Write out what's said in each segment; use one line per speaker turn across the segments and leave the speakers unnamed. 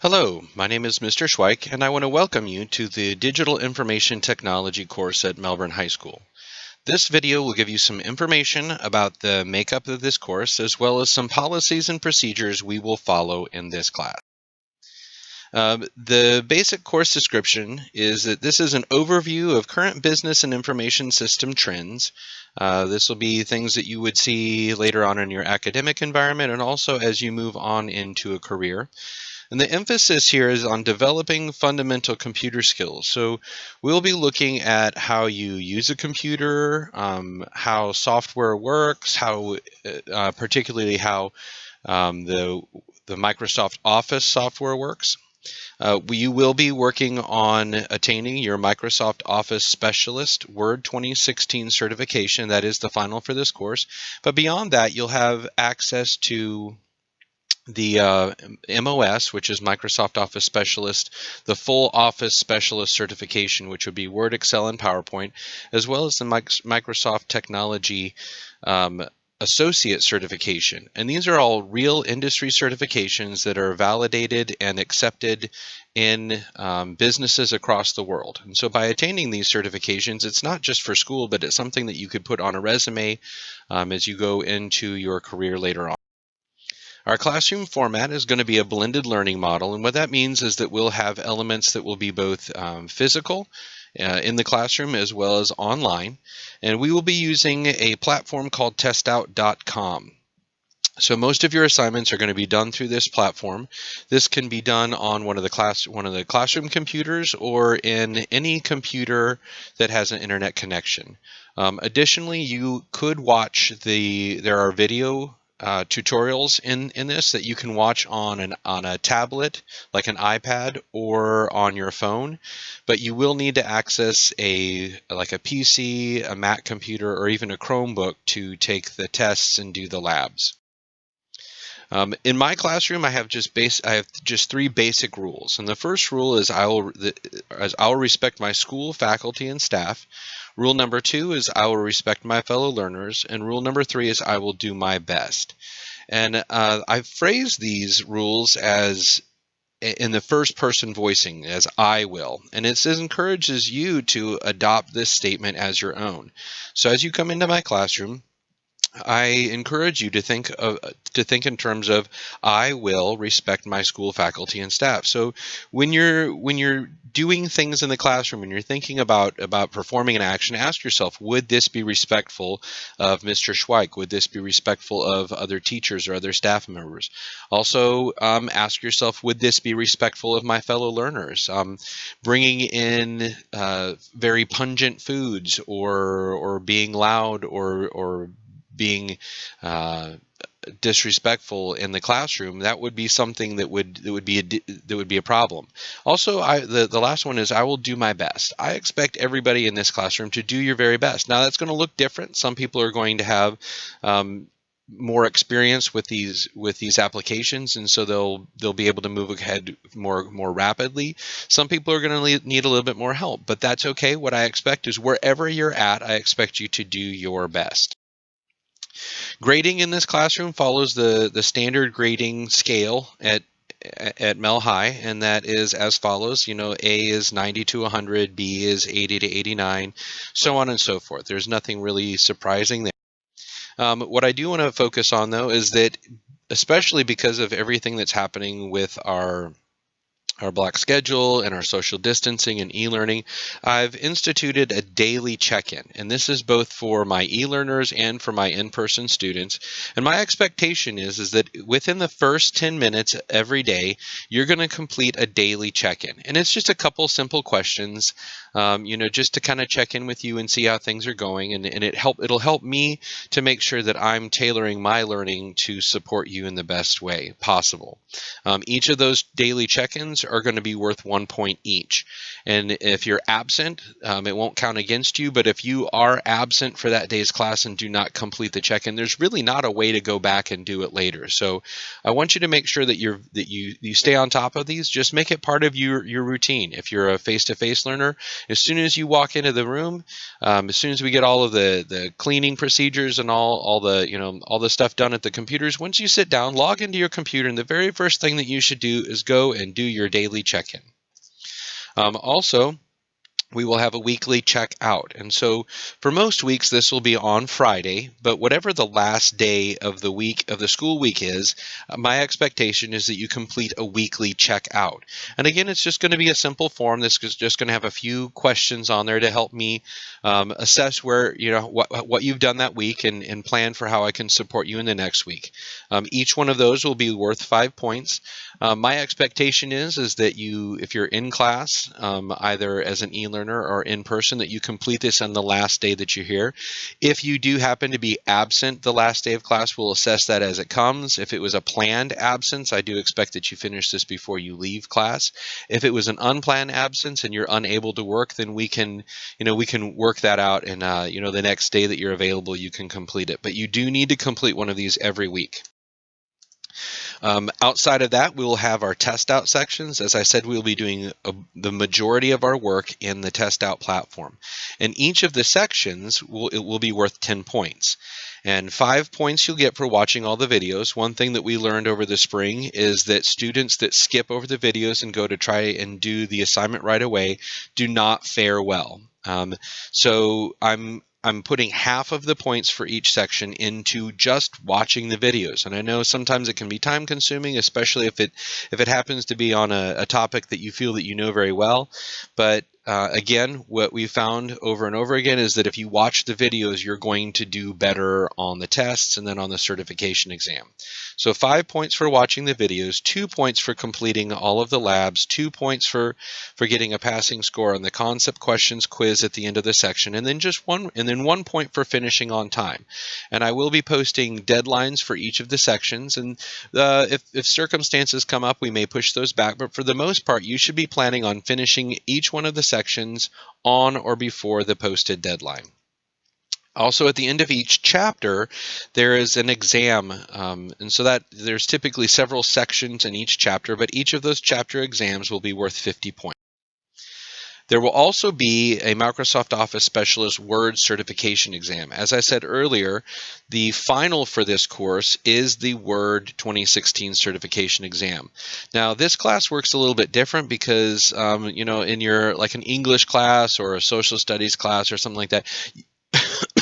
Hello, my name is Mr. Schweich, and I want to welcome you to the Digital Information Technology course at Melbourne High School. This video will give you some information about the makeup of this course, as well as some policies and procedures we will follow in this class. The basic course description is that this is an overview of current business and information system trends. This will be things that you would see later on in your academic environment and also as you move on into a career. And the emphasis here is on developing fundamental computer skills. So we'll be looking at how you use a computer, how software works, particularly how the Microsoft Office software works. You will be working on attaining your Microsoft Office Specialist Word 2016 certification. That is the final for this course. But beyond that, you'll have access to the MOS, which is Microsoft Office Specialist, the full Office Specialist certification, which would be Word, Excel, and PowerPoint, as well as the Microsoft Technology Associate certification. And these are all real industry certifications that are validated and accepted in businesses across the world. And so by attaining these certifications, it's not just for school, but it's something that you could put on a resume as you go into your career later on. Our classroom format is going to be a blended learning model, and what that means is that we'll have elements that will be both physical in the classroom as well as online, and we will be using a platform called testout.com. So most of your assignments are going to be done through this platform. This can be done on one of the classroom computers or in any computer that has an internet connection. Additionally, you could watch there are video tutorials in this that you can watch on a tablet like an iPad or on your phone, but you will need to access a PC, a Mac computer, or even a Chromebook to take the tests and do the labs. In my classroom, I have just three basic rules, and the first rule is I'll respect my school, faculty, and staff. Rule number 2 is I will respect my fellow learners, and rule number 3 is I will do my best. And I've phrased these rules as in the first person voicing as I will, and it encourages you to adopt this statement as your own. So as you come into my classroom, I encourage you to think in terms of I will respect my school, faculty, and staff. So when you're doing things in the classroom and you're thinking about performing an action, ask yourself, would this be respectful of Mr. Schweich? Would this be respectful of other teachers or other staff members? Also, ask yourself, would this be respectful of my fellow learners? Bringing in very pungent foods or being loud or being disrespectful in the classroom, that would be something that would be a problem. Also, the last one is I will do my best. I expect everybody in this classroom to do your very best. Now that's going to look different. Some people are going to have more experience with these applications, and so they'll be able to move ahead more rapidly. Some people are going to need a little bit more help, but that's okay. What I expect is wherever you're at, I expect you to do your best. Grading in this classroom follows the standard grading scale at Mel High, and that is as follows. A is 90 to 100, B is 80 to 89, so on and so forth. There's nothing really surprising there. What I do want to focus on, though, is that especially because of everything that's happening with our block schedule and our social distancing and e-learning, I've instituted a daily check-in, and this is both for my e-learners and for my in-person students. And my expectation is that within the first 10 minutes every day, you're going to complete a daily check-in, and it's just a couple simple questions, just to kind of check in with you and see how things are going, and it'll help me to make sure that I'm tailoring my learning to support you in the best way possible. Each of those daily check-ins are going to be worth 1 point each. And if you're absent, it won't count against you. But if you are absent for that day's class and do not complete the check-in, there's really not a way to go back and do it later. So I want you to make sure that you stay on top of these. Just make it part of your routine. If you're a face-to-face learner, As soon as you walk into the room, as soon as we get all of the cleaning procedures and all the stuff done at the computers, once you sit down, log into your computer, and the very first thing that you should do is go and do your daily check-in. Also, we will have a weekly check out. And so for most weeks, this will be on Friday, but whatever the last day of the week of the school week is, my expectation is that you complete a weekly check out. And again, it's just going to be a simple form. This is just going to have a few questions on there to help me assess where, what you've done that week and plan for how I can support you in the next week. Each one of those will be worth 5 points. My expectation is that if you're in class, either as an e-learner or in person, that you complete this on the last day that you're here. If you do happen to be absent the last day of class, we'll assess that as it comes. If it was a planned absence, I do expect that you finish this before you leave class. If it was an unplanned absence and you're unable to work, then we can work that out, and the next day that you're available, you can complete it. But you do need to complete one of these every week. Outside of that, we will have our test out sections. As I said, we'll be doing the majority of our work in the test out platform. And each of the sections will be worth 10 points. And 5 points you'll get for watching all the videos. One thing that we learned over the spring is that students that skip over the videos and go to try and do the assignment right away do not fare well. So I'm putting half of the points for each section into just watching the videos. And I know sometimes it can be time consuming, especially if it happens to be on a topic that you feel that you know very well. But again, what we found over and over again is that if you watch the videos, you're going to do better on the tests and then on the certification exam. So 5 points for watching the videos, 2 points for completing all of the labs, 2 points for getting a passing score on the concept questions quiz at the end of the section, and then one point for finishing on time. And I will be posting deadlines for each of the sections, and if circumstances come up, we may push those back, but for the most part, you should be planning on finishing each one of the sections on or before the posted deadline. Also, at the end of each chapter, there is an exam, and so that there's typically several sections in each chapter, but each of those chapter exams will be worth 50 points. There will also be a Microsoft Office Specialist Word certification exam. As I said earlier, the final for this course is the Word 2016 certification exam. Now, this class works a little bit different because, in your like an English class or a social studies class or something like that,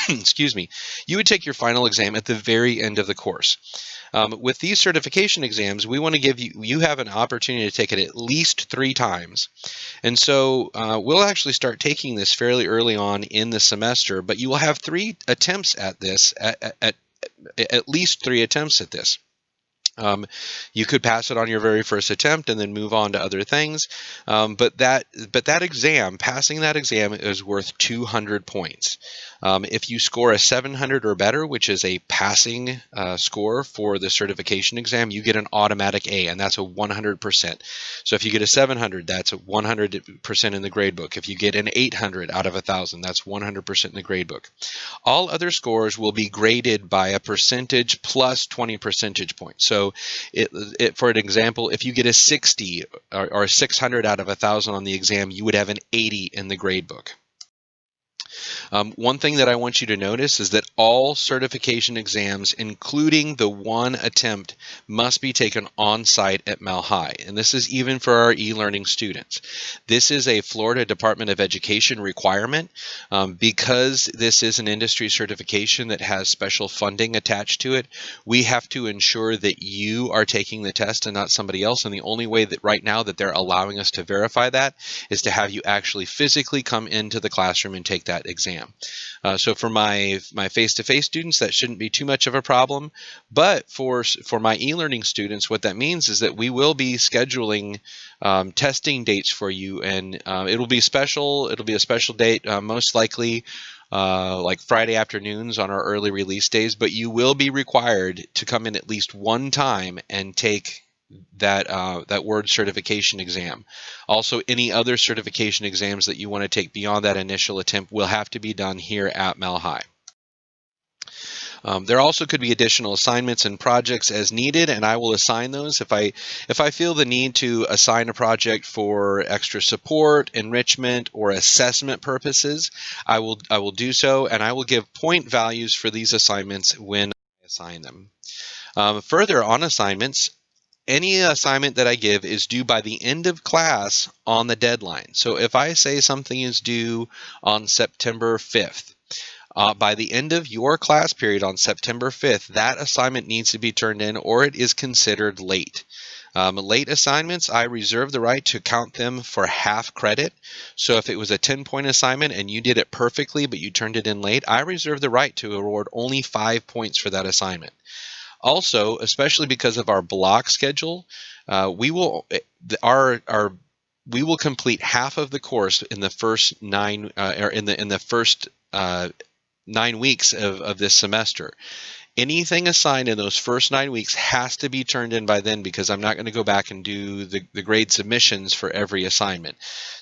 excuse me, you would take your final exam at the very end of the course. With these certification exams, we want to give you have an opportunity to take it at least 3 times. And so we'll actually start taking this fairly early on in the semester, but you will have 3 attempts at this, at least 3 attempts at this. You could pass it on your very first attempt and then move on to other things. But that exam, passing that exam, is worth 200 points. If you score a 700 or better, which is a passing score for the certification exam, you get an automatic A, and that's a 100%. So if you get a 700, that's a 100% in the gradebook. If you get an 800 out of 1,000, that's 100% in the gradebook. All other scores will be graded by a percentage plus 20 percentage points. So for an example, if you get a 60 or a 600 out of 1,000 on the exam, you would have an 80 in the gradebook. One thing that I want you to notice is that all certification exams, including the one attempt, must be taken on-site at Mel High. And this is even for our e-learning students. This is a Florida Department of Education requirement. Because this is an industry certification that has special funding attached to it, we have to ensure that you are taking the test and not somebody else. And the only way that right now that they're allowing us to verify that is to have you actually physically come into the classroom and take that exam. So for my face-to-face students, that shouldn't be too much of a problem. But for my e-learning students, what that means is that we will be scheduling testing dates for you, and it'll be special. It'll be a special date, most likely like Friday afternoons on our early release days. But you will be required to come in at least one time and take that Word certification exam. Also, any other certification exams that you want to take beyond that initial attempt will have to be done here at Mel High. There also could be additional assignments and projects as needed, and I will assign those. If I feel the need to assign a project for extra support, enrichment, or assessment purposes, I will do so, and I will give point values for these assignments when I assign them. Further, on assignments, any assignment that I give is due by the end of class on the deadline. So if I say something is due on September 5th, by the end of your class period on September 5th, that assignment needs to be turned in or it is considered late. Late assignments, I reserve the right to count them for half credit. So if it was a 10-point assignment and you did it perfectly, but you turned it in late, I reserve the right to award only 5 points for that assignment. Also, especially because of our block schedule, we will we will complete half of the course in the first nine or in the first 9 weeks of this semester. Anything assigned in those first 9 weeks has to be turned in by then, because I'm not going to go back and do the grade submissions for every assignment.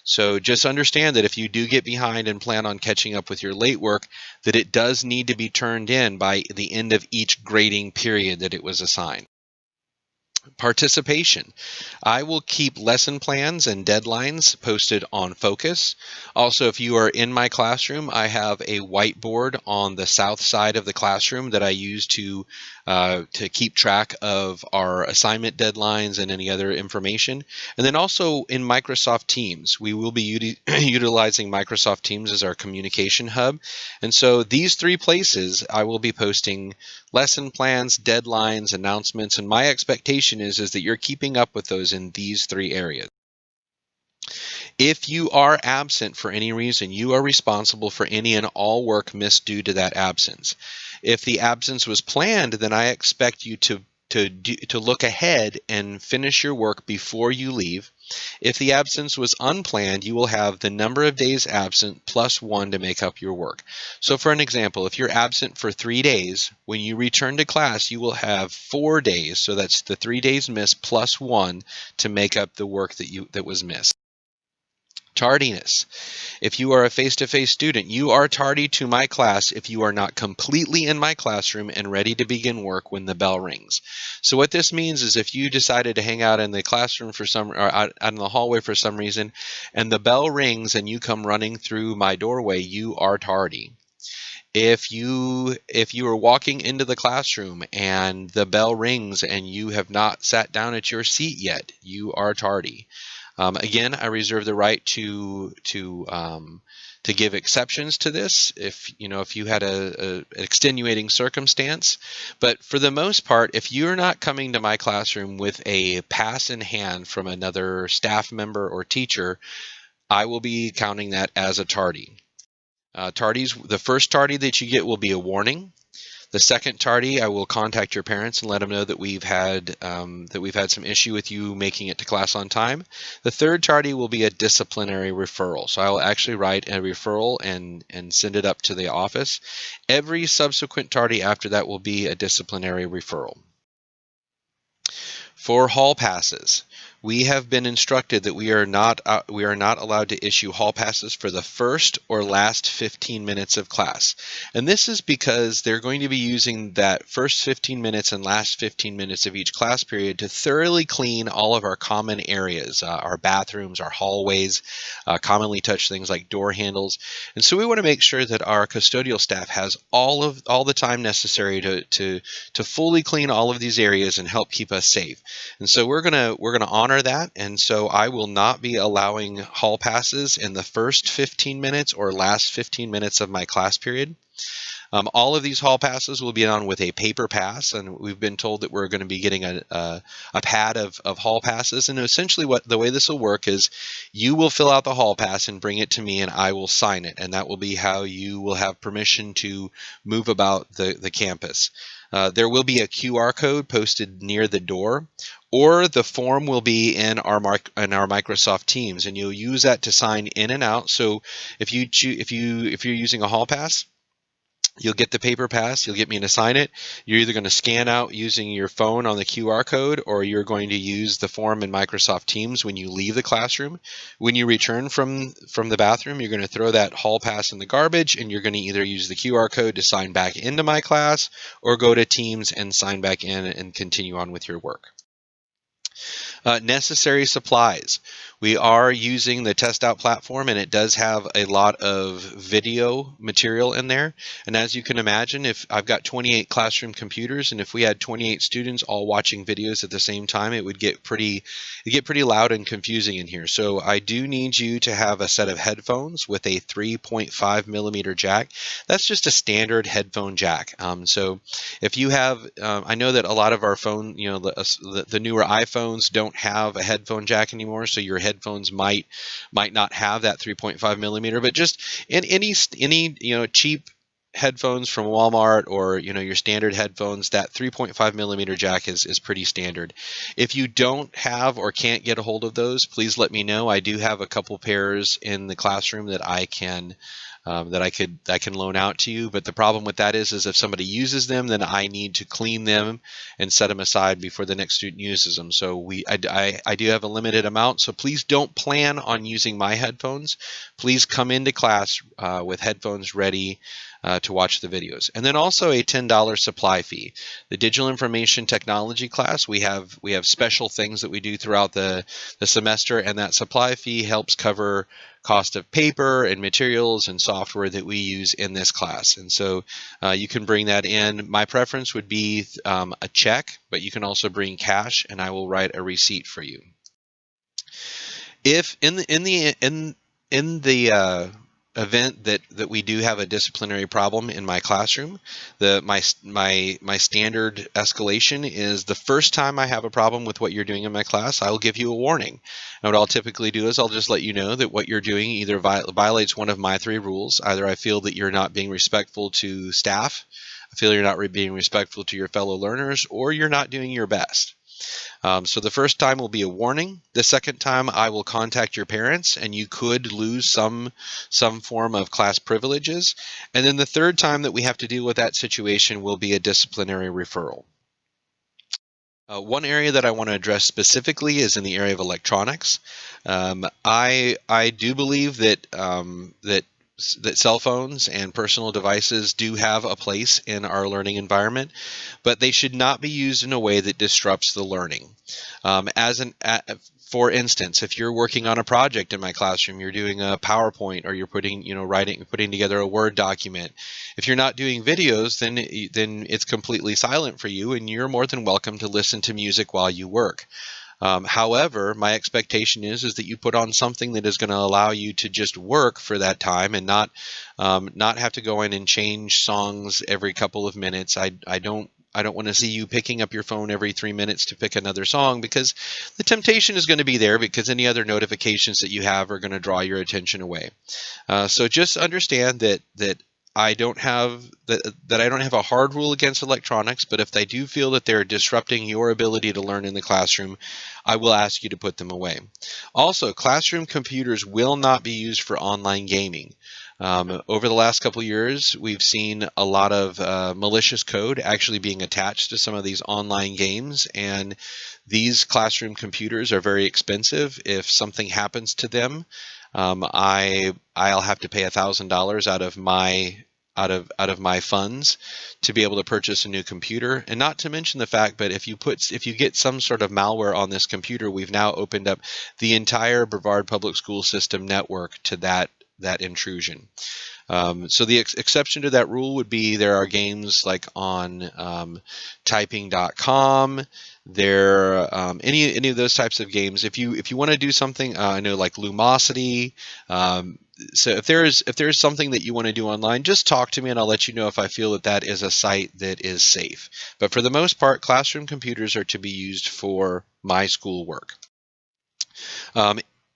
So just understand that if you do get behind and plan on catching up with your late work, that it does need to be turned in by the end of each grading period that it was assigned. Participation. I will keep lesson plans and deadlines posted on Focus. Also, if you are in my classroom, I have a whiteboard on the south side of the classroom that I use to keep track of our assignment deadlines and any other information. And then also in Microsoft Teams, we will be utilizing Microsoft Teams as our communication hub. And so these three places, I will be posting lesson plans, deadlines, announcements, and my expectation is that you're keeping up with those in these three areas. If you are absent for any reason, you are responsible for any and all work missed due to that absence. If the absence was planned, then I expect you to look ahead and finish your work before you leave. If the absence was unplanned, you will have the number of days absent plus 1 to make up your work. So for an example, if you're absent for 3 days, when you return to class, you will have 4 days. So that's the 3 days missed plus 1 to make up the work that was missed. Tardiness. If you are a face-to-face student, you are tardy to my class if you are not completely in my classroom and ready to begin work when the bell rings. So what this means is if you decided to hang out in the classroom or out in the hallway for some reason, and the bell rings and you come running through my doorway, you are tardy. If you are walking into the classroom and the bell rings and you have not sat down at your seat yet, you are tardy. Again, I reserve the right to give exceptions to this if you had a extenuating circumstance. But for the most part, if you're not coming to my classroom with a pass in hand from another staff member or teacher, I will be counting that as a tardy. The first tardy that you get will be a warning. The second tardy, I will contact your parents and let them know that we've had some issue with you making it to class on time. The third tardy will be a disciplinary referral. So I will actually write a referral and send it up to the office. Every subsequent tardy after that will be a disciplinary referral. For hall passes, we have been instructed that we are not allowed to issue hall passes for the first or last 15 minutes of class. And this is because they're going to be using that first 15 minutes and last 15 minutes of each class period to thoroughly clean all of our common areas, our bathrooms, our hallways, commonly touched things like door handles. And so we want to make sure that our custodial staff has all the time necessary to fully clean all of these areas and help keep us safe. And so we're gonna honor that, and so I will not be allowing hall passes in the first 15 minutes or last 15 minutes of my class period. All of these hall passes will be on with a paper pass, and we've been told that we're going to be getting a pad of hall passes. And essentially the way this will work is you will fill out the hall pass and bring it to me, and I will sign it, and that will be how you will have permission to move about the campus. There will be a QR code posted near the door, or the form will be in our Microsoft Teams, and you'll use that to sign in and out. So if you're using a hall pass, You'll get the paper pass. You'll get me to sign it. You're either going to scan out using your phone on the QR code, or you're going to use the form in Microsoft Teams when you leave the classroom. When you return from the bathroom, you're going to throw that hall pass in the garbage, and you're going to either use the QR code to sign back into my class, or go to Teams and sign back in and continue on with your work. Necessary supplies. We are using the test out platform, and it does have a lot of video material in there. And as you can imagine, if I've got 28 classroom computers, and if we had 28 students all watching videos at the same time, it would get pretty loud and confusing in here. So I do need you to have a set of headphones with a 3.5 millimeter jack. That's just a standard headphone jack. So if you have, I know that a lot of our phone, the newer iPhones don't have a headphone jack anymore, so your headphones might not have that 3.5 millimeter. But just in any cheap headphones from Walmart, or your standard headphones, that 3.5 millimeter jack is pretty standard. If you don't have or can't get a hold of those, please let me know. I do have a couple pairs in the classroom that I can loan out to you. But the problem with that is if somebody uses them, then I need to clean them and set them aside before the next student uses them. So I do have a limited amount. So please don't plan on using my headphones. Please come into class with headphones ready to watch the videos. And then also a $10 supply fee. The digital information technology class, we have special things that we do throughout the semester, and that supply fee helps cover cost of paper and materials and software that we use in this class. And so you can bring that in. My preference would be a check, but you can also bring cash, and I will write a receipt for you. If in the event that we do have a disciplinary problem in my classroom, my standard escalation is the first time I have a problem with what you're doing in my class, I will give you a warning. And what I'll typically do is I'll just let you know that what you're doing either violates one of my 3 rules. Either I feel that you're not being respectful to staff, I feel you're not being respectful to your fellow learners, or you're not doing your best. So the first time will be a warning. The second time I will contact your parents, and you could lose some form of class privileges. And then the third time that we have to deal with that situation will be a disciplinary referral. One area that I want to address specifically is in the area of electronics. I do believe that cell phones and personal devices do have a place in our learning environment, but they should not be used in a way that disrupts the learning. For instance, if you're working on a project in my classroom, you're doing a PowerPoint, or you're putting together a Word document. If you're not doing videos, then it's completely silent for you, and you're more than welcome to listen to music while you work. However, my expectation is that you put on something that is going to allow you to just work for that time, and not have to go in and change songs every couple of minutes. I don't want to see you picking up your phone every 3 minutes to pick another song, because the temptation is going to be there, because any other notifications that you have are going to draw your attention away. So just understand that I don't have a hard rule against electronics, but if I do feel that they're disrupting your ability to learn in the classroom, I will ask you to put them away. Also, classroom computers will not be used for online gaming. Over the last couple of years, we've seen a lot of malicious code actually being attached to some of these online games, and these classroom computers are very expensive. If something happens to them, I'll have to pay $1,000 out of my funds to be able to purchase a new computer. And not to mention the fact, but if you get some sort of malware on this computer, we've now opened up the entire Brevard Public School System network to that intrusion. So the exception to that rule would be there are games like on typing.com. Any of those types of games. If you want to do something, I know, like Lumosity. So if there's something that you want to do online, just talk to me, and I'll let you know if I feel that is a site that is safe. But for the most part, classroom computers are to be used for my school work.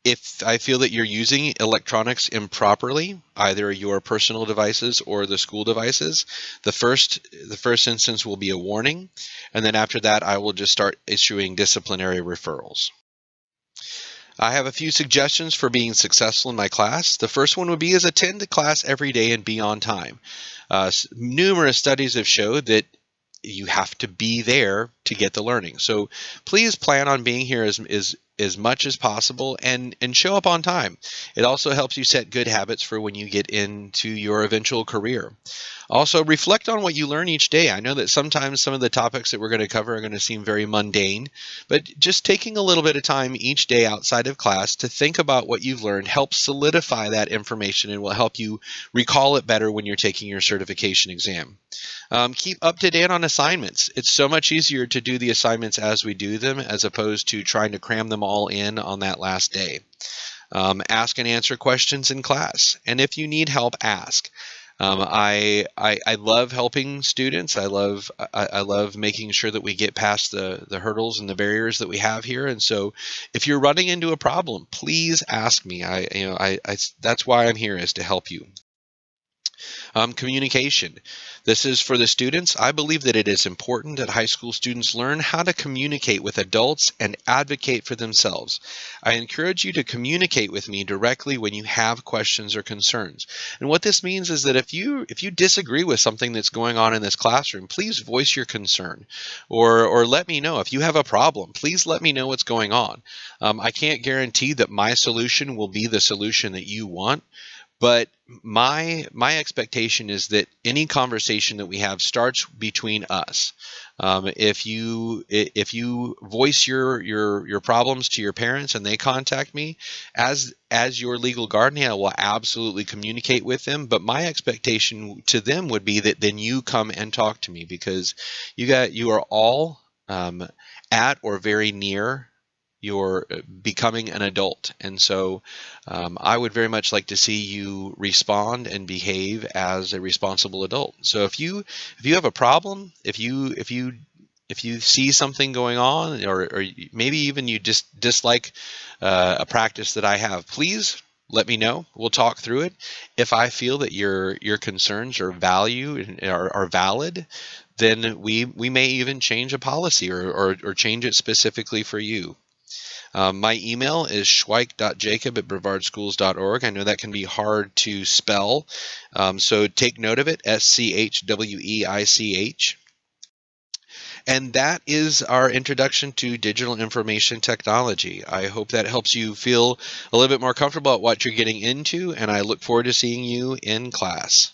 If I feel that you're using electronics improperly, either your personal devices or the school devices, the first instance will be a warning, and then after that, I will just start issuing disciplinary referrals. I have a few suggestions for being successful in my class. The first one would be is attend the class every day and be on time. Numerous studies have showed that you have to be there to get the learning. So please plan on being here as much as possible and show up on time. It also helps you set good habits for when you get into your eventual career. Also, reflect on what you learn each day. I know that sometimes some of the topics that we're going to cover are going to seem very mundane, but just taking a little bit of time each day outside of class to think about what you've learned helps solidify that information and will help you recall it better when you're taking your certification exam. Keep up to date on assignments. It's so much easier to do the assignments as we do them as opposed to trying to cram them all in on that last day. Ask and answer questions in class. And if you need help, ask. I love helping students. I love making sure that we get past the hurdles and the barriers that we have here. And so, if you're running into a problem, please ask me. That's why I'm here, is to help you. Communication. This is for the students. I believe that it is important that high school students learn how to communicate with adults and advocate for themselves. I encourage you to communicate with me directly when you have questions or concerns. And what this means is that if you disagree with something that's going on in this classroom, please voice your concern, or let me know if you have a problem. Please let me know what's going on. I can't guarantee that my solution will be the solution that you want. But my expectation is that any conversation that we have starts between us. If you voice your problems to your parents and they contact me as your legal guardian, I will absolutely communicate with them. But my expectation to them would be that then you come and talk to me, because you are all at or very near you're becoming an adult. And so I would very much like to see you respond and behave as a responsible adult. So if you have a problem, if you see something going on, or maybe even you just dislike a practice that I have, please let me know. We'll talk through it. If I feel that your concerns are are valid, then we may even change a policy or change it specifically for you. My email is schweich.jacob@brevardschools.org. I know that can be hard to spell, so take note of it, SCHWEICH. And that is our introduction to digital information technology. I hope that helps you feel a little bit more comfortable about what you're getting into, and I look forward to seeing you in class.